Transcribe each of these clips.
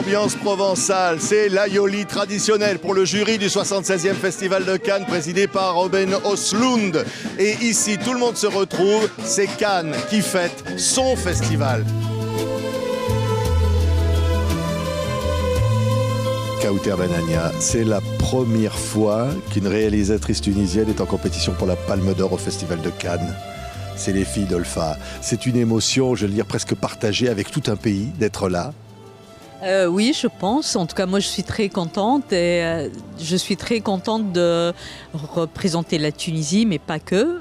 ambiance provençale, c'est l'aioli traditionnel pour le jury du 76e Festival de Cannes présidé par Robin Östlund. Et ici, tout le monde se retrouve, c'est Cannes qui fête son festival. Kauter Benania, c'est la première fois qu'une réalisatrice tunisienne est en compétition pour la Palme d'Or au Festival de Cannes. C'est les filles d'Olfa. C'est une émotion, je veux dire, presque partagée avec tout un pays d'être là. Oui, je pense. En tout cas, moi, je suis très contente et je suis très contente de représenter la Tunisie, mais pas que.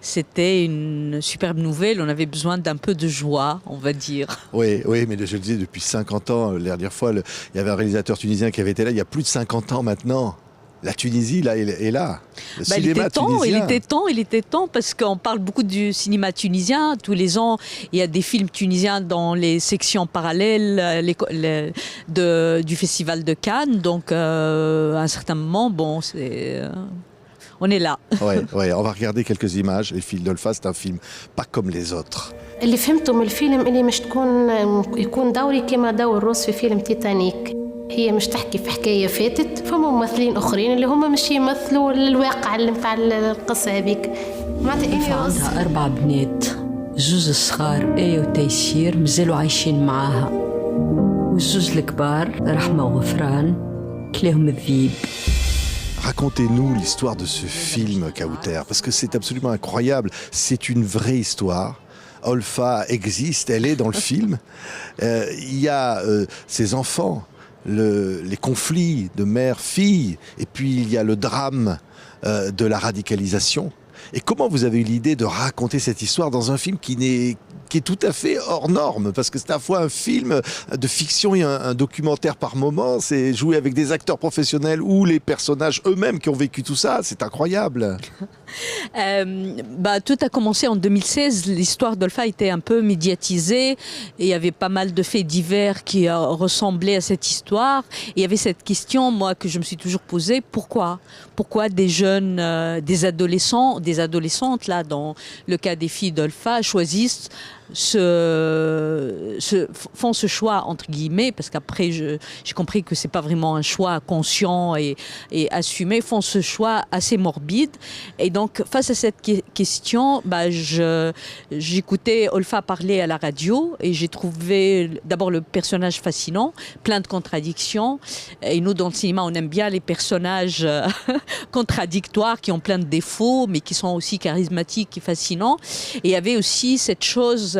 C'était une superbe nouvelle. On avait besoin d'un peu de joie, on va dire. Oui, mais je le disais, depuis 50 ans, la dernière fois, il y avait un réalisateur tunisien qui avait été là il y a plus de 50 ans maintenant. La Tunisie, là, est là. Le cinéma tunisien. Il était temps, parce qu'on parle beaucoup du cinéma tunisien. Tous les ans, il y a des films tunisiens dans les sections parallèles du Festival de Cannes. Donc, à un certain moment, on est là. Ouais, on va regarder quelques images. Les filles d'Olfa, c'est un film pas comme les autres. اللي فهمته من الفيلم اللي مش يكون دوري كما دور روس في فيلم تيتانيك. هي مش تحكي في حكاية فاتت، فما ممثلين آخرين اللي هم مش يمثلوا الواقع اللي متاع القصة هذيك. معناتها عندها 4 بنات، الزوز الصغار آية وتيسير مازالوا عايشين معاها، والزوز الكبار رحمة وغفران كلاهم الذيب. Racontez-nous l'histoire de ce film, Kauter, parce que c'est absolument incroyable. C'est une vraie histoire. Olfa existe, elle est dans le film. Il y a ses enfants, les conflits de mère-fille, et puis il y a le drame de la radicalisation. Et comment vous avez eu l'idée de raconter cette histoire dans un film qui est tout à fait hors norme, parce que c'est à la fois un film de fiction et un documentaire par moment, c'est jouer avec des acteurs professionnels ou les personnages eux-mêmes qui ont vécu tout ça, c'est incroyable. Tout a commencé en 2016, l'histoire d'Olfa était un peu médiatisée, et il y avait pas mal de faits divers qui ressemblaient à cette histoire, et il y avait cette question, moi, que je me suis toujours posée, pourquoi des jeunes, des adolescentes, là, dans le cas des filles d'Olfa, choisissent font ce choix entre guillemets, parce qu'après j'ai compris que c'est pas vraiment un choix conscient et assumé, font ce choix assez morbide. Et donc face à cette question, j'écoutais Olfa parler à la radio et j'ai trouvé d'abord le personnage fascinant, plein de contradictions, et nous dans le cinéma on aime bien les personnages contradictoires qui ont plein de défauts mais qui sont aussi charismatiques et fascinants. Et il y avait aussi cette chose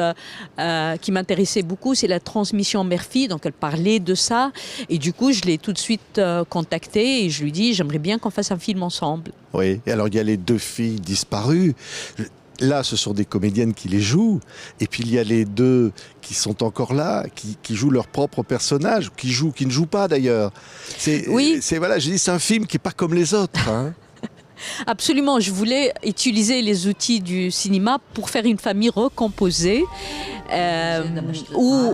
qui m'intéressait beaucoup, c'est la transmission mère-fille. Donc elle parlait de ça et du coup je l'ai tout de suite contactée et je lui dis j'aimerais bien qu'on fasse un film ensemble. Oui, et alors il y a les 2 filles disparues. Là, ce sont des comédiennes qui les jouent. Et puis, il y a les 2 qui sont encore là, qui jouent leur propre personnage, qui ne jouent pas d'ailleurs. C'est un film qui n'est pas comme les autres. Hein. Absolument, je voulais utiliser les outils du cinéma pour faire une famille recomposée où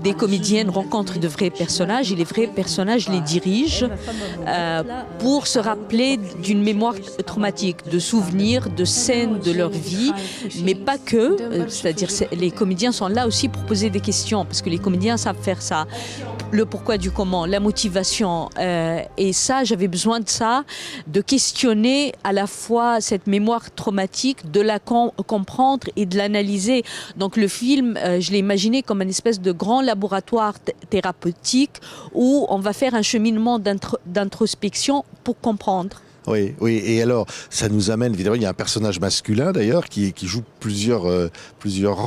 des comédiennes rencontrent de vrais personnages et les vrais personnages les dirigent pour se rappeler d'une mémoire traumatique, de souvenirs, de scènes de leur vie, mais pas que, c'est-à-dire les comédiens sont là aussi pour poser des questions parce que les comédiens savent faire ça, le pourquoi du comment, la motivation et ça, j'avais besoin de ça, de questionner à la fois cette mémoire traumatique, de la comprendre et de l'analyser. Donc le film, je l'ai imaginé comme une espèce de grand laboratoire thérapeutique où on va faire un cheminement d'introspection pour comprendre. Oui, et alors, ça nous amène, évidemment, il y a un personnage masculin d'ailleurs qui joue plusieurs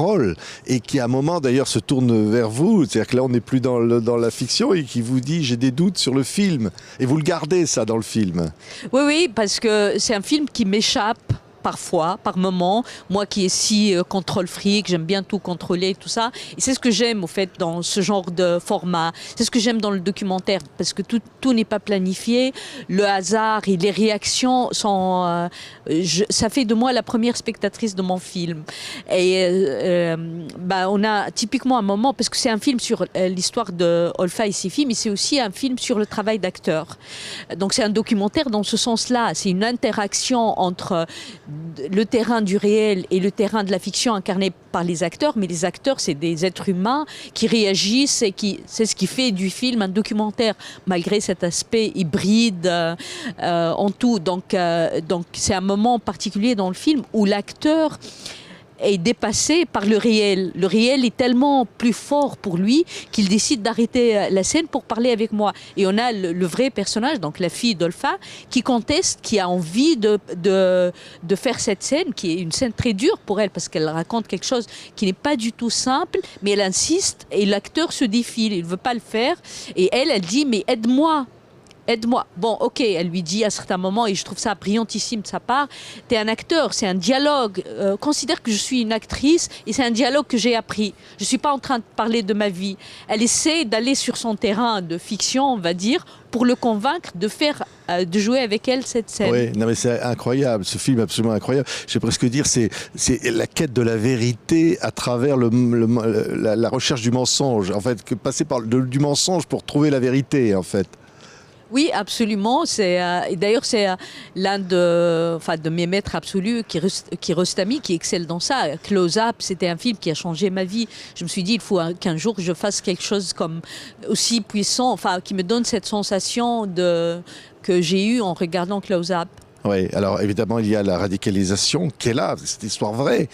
rôles et qui à un moment d'ailleurs se tourne vers vous, c'est-à-dire que là on n'est plus dans la fiction et qui vous dit j'ai des doutes sur le film et vous le gardez ça dans le film. Oui, parce que c'est un film qui m'échappe parfois, par moment, moi qui est si contrôle fric, j'aime bien tout contrôler, tout ça. Et c'est ce que j'aime au fait dans ce genre de format. C'est ce que j'aime dans le documentaire parce que tout n'est pas planifié. Le hasard et les réactions sont... ça fait de moi la première spectatrice de mon film. Et on a typiquement un moment, parce que c'est un film sur l'histoire de Olfa et ses filles, mais c'est aussi un film sur le travail d'acteur. Donc c'est un documentaire dans ce sens-là. C'est une interaction entre le terrain du réel et le terrain de la fiction incarné par les acteurs, mais les acteurs, c'est des êtres humains qui réagissent et c'est ce qui fait du film un documentaire, malgré cet aspect hybride en tout. Donc c'est un moment particulier dans le film où l'acteur est dépassé par le réel. Le réel est tellement plus fort pour lui qu'il décide d'arrêter la scène pour parler avec moi. Et on a le vrai personnage, donc la fille d'Olfa, qui conteste, qui a envie de faire cette scène, qui est une scène très dure pour elle, parce qu'elle raconte quelque chose qui n'est pas du tout simple, mais elle insiste, et l'acteur se défile, il ne veut pas le faire. Et elle dit, mais aide-moi. Aide-moi. Bon, ok, elle lui dit à certains moments, et je trouve ça brillantissime de sa part, t'es un acteur, c'est un dialogue. Considère que je suis une actrice et c'est un dialogue que j'ai appris. Je ne suis pas en train de parler de ma vie. Elle essaie d'aller sur son terrain de fiction, on va dire, pour le convaincre de jouer avec elle cette scène. Oui, non mais c'est incroyable, ce film est absolument incroyable. Je vais presque dire, c'est la quête de la vérité à travers la recherche du mensonge. En fait, passer par du mensonge pour trouver la vérité, en fait. Oui, absolument. D'ailleurs, c'est l'un de mes maîtres absolus, Kiarostami, qui excelle dans ça. Close Up, c'était un film qui a changé ma vie. Je me suis dit, il faut qu'un jour je fasse quelque chose comme aussi puissant, qui me donne cette sensation que j'ai eue en regardant Close Up. Oui, alors évidemment, il y a la radicalisation qui est là, cette histoire vraie,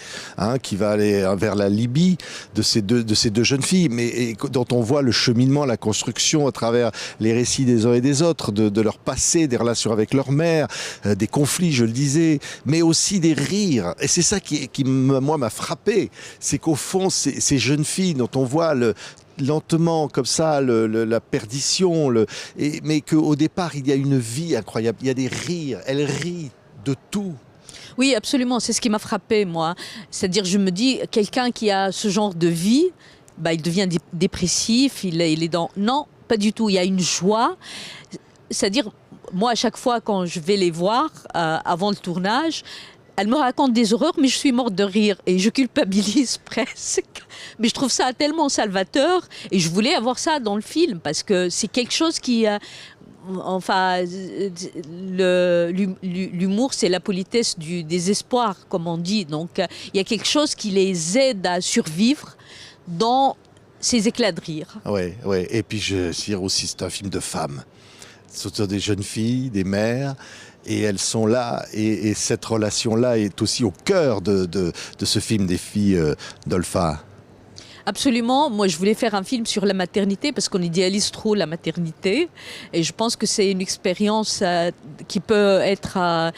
qui va aller vers la Libye de ces deux jeunes filles, mais dont on voit le cheminement, la construction à travers les récits des uns et des autres, de leur passé, des relations avec leur mère, des conflits, je le disais, mais aussi des rires. Et c'est ça qui moi, m'a frappé, c'est qu'au fond, ces jeunes filles dont on voit lentement comme ça la perdition, mais qu'au départ il y a une vie incroyable, il y a des rires, elle rit de tout. Oui, absolument, c'est ce qui m'a frappé moi, c'est-à-dire je me dis, quelqu'un qui a ce genre de vie, il devient dépressif, il est dans... Non, pas du tout, il y a une joie, c'est-à-dire moi à chaque fois quand je vais les voir avant le tournage, elle me raconte des horreurs, mais je suis morte de rire et je culpabilise presque. Mais je trouve ça tellement salvateur et je voulais avoir ça dans le film parce que c'est quelque chose qui... l'humour, c'est la politesse du désespoir, comme on dit. Donc, il y a quelque chose qui les aide à survivre dans ces éclats de rire. Oui, oui. Et puis, je veux dire aussi, c'est un film de femmes. Ce sont des jeunes filles, des mères... Et elles sont là, et cette relation-là est aussi au cœur de ce film des filles d'Olfa. Absolument. Moi, je voulais faire un film sur la maternité parce qu'on idéalise trop la maternité. Et je pense que c'est une expérience qui peut être,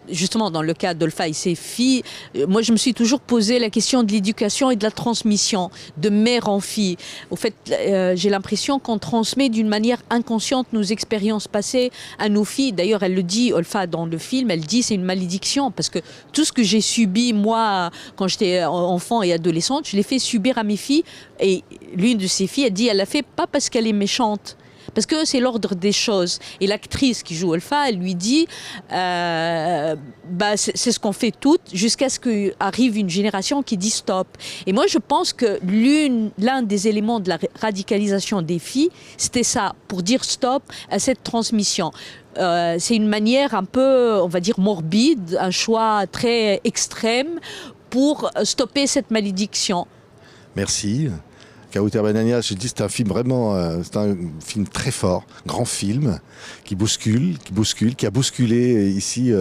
justement, dans le cas d'Olfa et ses filles. Moi, je me suis toujours posé la question de l'éducation et de la transmission, de mère en fille. Au fait, j'ai l'impression qu'on transmet d'une manière inconsciente nos expériences passées à nos filles. D'ailleurs, elle le dit, Olfa, dans le film, elle dit c'est une malédiction parce que tout ce que j'ai subi, moi, quand j'étais enfant et adolescente, je l'ai fait subir à mes filles. Et l'une de ses filles, elle dit, elle l'a fait pas parce qu'elle est méchante, parce que c'est l'ordre des choses. Et l'actrice qui joue Olfa, elle lui dit, c'est ce qu'on fait toutes, jusqu'à ce qu'arrive une génération qui dit stop. Et moi, je pense que l'un des éléments de la radicalisation des filles, c'était ça, pour dire stop à cette transmission. C'est une manière un peu, on va dire, morbide, un choix très extrême pour stopper cette malédiction. Merci. Kawouter Benania, je dis, c'est un film vraiment, c'est un film très fort, grand film, qui bouscule, qui a bousculé ici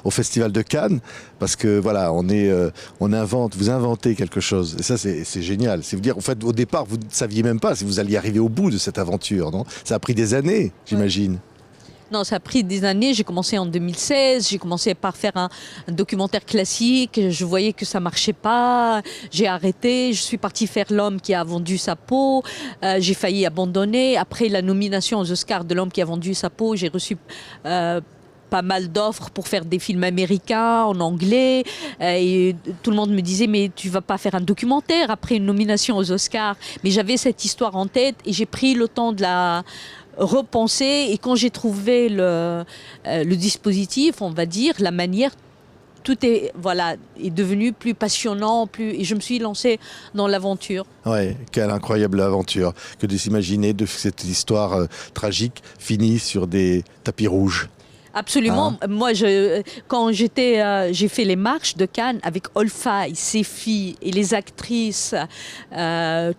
au Festival de Cannes, parce que voilà, vous inventez quelque chose, et ça c'est génial. C'est vous dire, en fait, au départ, vous ne saviez même pas si vous alliez arriver au bout de cette aventure, non? Ça a pris des années, j'imagine. Ouais. Non, ça a pris des années. J'ai commencé en 2016. J'ai commencé par faire un documentaire classique. Je voyais que ça marchait pas. J'ai arrêté. Je suis partie faire L'homme qui a vendu sa peau. J'ai failli abandonner. Après la nomination aux Oscars de L'homme qui a vendu sa peau, j'ai reçu pas mal d'offres pour faire des films américains en anglais. Et tout le monde me disait, mais tu vas pas faire un documentaire après une nomination aux Oscars. Mais j'avais cette histoire en tête et j'ai pris le temps de la repenser, et quand j'ai trouvé le dispositif, on va dire, la manière, tout est devenu plus passionnant, et je me suis lancée dans l'aventure. Ouais, quelle incroyable aventure que de s'imaginer de cette histoire tragique finie sur des tapis rouges. Absolument. Moi, quand j'ai fait les marches de Cannes avec Olfa et ses filles et les actrices,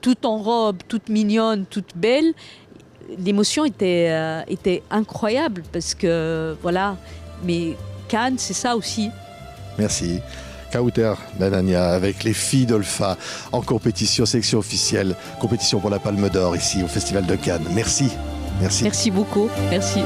toutes en robe, toutes mignonnes, toutes belles. L'émotion était incroyable parce que voilà. Mais Cannes, c'est ça aussi. Merci. Kawther Benania avec les filles d'Olfa en compétition, sélection officielle, compétition pour la Palme d'Or ici au Festival de Cannes. Merci. Merci. Merci beaucoup. Merci.